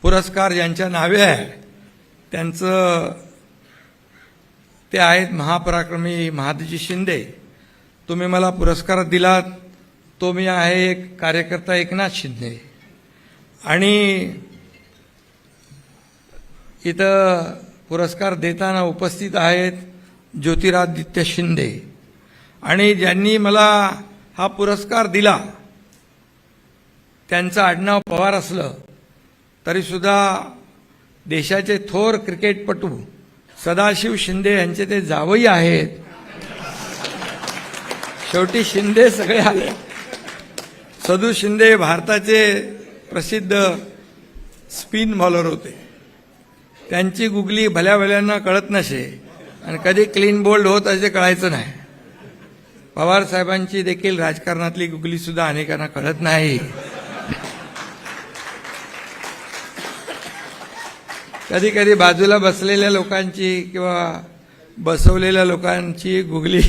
पुरस्कार ज्यांच्या नावे आहे त्यांचं ते आहेत महापराक्रमी महादजी शिंदे. तुम्ही मला पुरस्कार दिलात तो मी आहे एक कार्यकर्ता एकनाथ शिंदे. आणि इथं पुरस्कार देताना उपस्थित आहेत ज्योतिरादित्य शिंदे. आणि ज्यांनी मला हा पुरस्कार दिला त्यांचं आडनाव पवार असलं तरीसुद्धा देशाचे थोर क्रिकेटपटू सदाशिव शिंदे यांचे ते जावई आहेत. शेवटी शिंदे सगळे आले. सदू शिंदे भारताचे प्रसिद्ध स्पिन बॉलर होते. त्यांची गुगली भल्या भल्यांना कळत नसे आणि कधी क्लीन बोल्ड होत असे कळायचं नाही. पवार साहेबांची देखील राजकारणातली गुगली सुद्धा अनेकांना कळत नाही. कधी कधी बाजूला बसलेल्या लोकांची किंवा बसवलेल्या लोकांची गुगली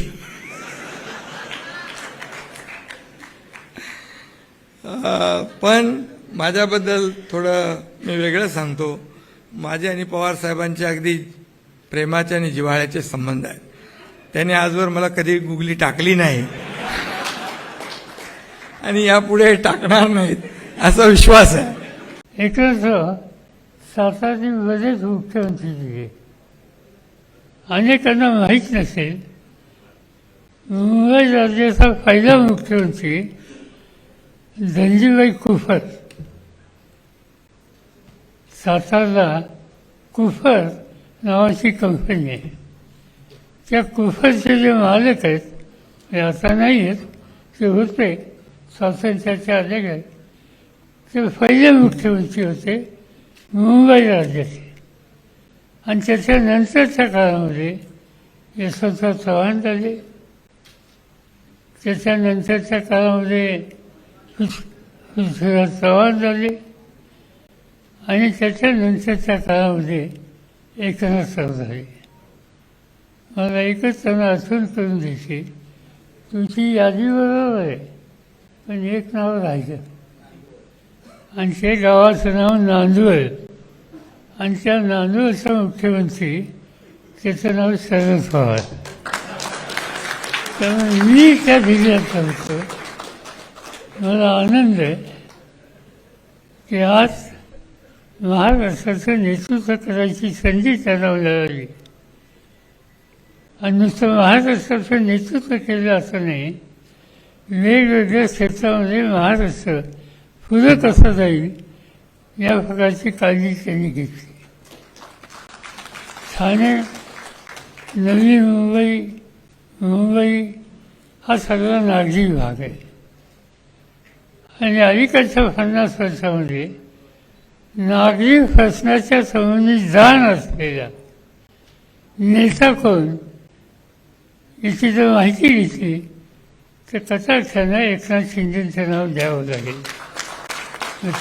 पण माझ्याबद्दल थोडं मी वेगळं सांगतो. माझे आणि पवार साहेबांचे अगदी प्रेमाचे आणि जिव्हाळ्याचे संबंध आहेत. त्यांनी आजवर मला कधी गुगली टाकली नाही आणि यापुढे टाकणार नाहीत असा विश्वास आहे. एकच सातारचे बरेच मुख्यमंत्री दिले. अनेकांना माहीत नसेल मुंबई राज्याचा पहिला मुख्यमंत्री धनजीभाई कुफर. सातारला कुफर नावाची कंपनी आहे. त्या कुफरचे जे मालक आहेत ते आता नाही आहेत, ते होते स्वातंत्र्याच्या अलीकडे. ते पहिले मुख्यमंत्री होते मुंबई राज्याचे. आणि त्याच्यानंतरच्या काळामध्ये यशवंतराव चव्हाण झाले. त्याच्यानंतरच्या काळामध्ये पृथ्वीराज चव्हाण झाले आणि त्याच्यानंतरच्या काळामध्ये एकनाथराव झाले. मला एकच त्यांना आठवण करून द्यायची, तुमची यादी बरोबर आहे पण एक नाव राहिलं आणि ते गावाचं नाव नांदवळ. आणि त्या नांदवळचा मुख्यमंत्री त्याचं नाव शरद पवार. त्यामुळे मी त्या जिल्ह्यात होतो. मला आनंद आहे की आज महाराष्ट्राचं नेतृत्व करायची संधी त्यांना मिळाली. आणि नुसतं महाराष्ट्राचं नेतृत्व केलं असं नाही, वेगवेगळ्या क्षेत्रामध्ये महाराष्ट्र पुढे कसं जाईल या प्रकारची काळजी त्यांनी घेतली. ठाणे, नवी मुंबई हा सगळा नागरी भाग आहे. आणि अलीकडच्या 50 वर्षामध्ये नागरी प्रश्नाच्या संबंधी जाण असलेला नेता कोण याची जर माहिती घेतली तर कटाक्षानं एकनाथ शिंदेचं नाव द्यावं लागेल.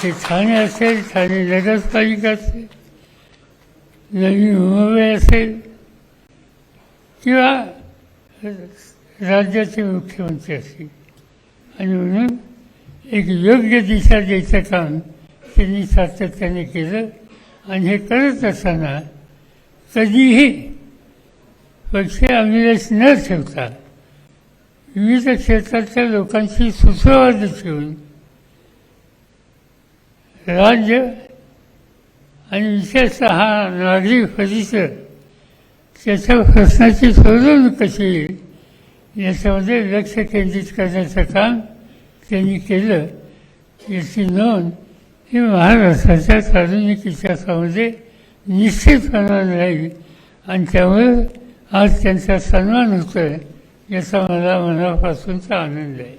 ते ठाणे असेल, ठाणे नगरपालिका असेल, नवी मुंबई असेल किंवा राज्याचे मुख्यमंत्री असतील. आणि म्हणून एक योग्य दिशा द्यायचं काम त्यांनी सातत्याने केलं. आणि हे करत असताना कधीही पक्ष अभिलाष न ठेवता विविध क्षेत्रातल्या लोकांशी सुसंवाद ठेवून राज्य आणि विशेषतः हा नागरिक परिसर त्याच्या प्रश्नाची सोडवणूक कशी येईल याच्यामध्ये लक्ष केंद्रित करण्याचं काम त्यांनी केलं. याची नोंद ही महाराष्ट्राच्या सार्वजनिक इतिहासामध्ये निश्चितपणाने राहील. आणि त्यामुळे आज त्यांचा सन्मान होतोय याचा मला मनापासूनचा आनंद आहे.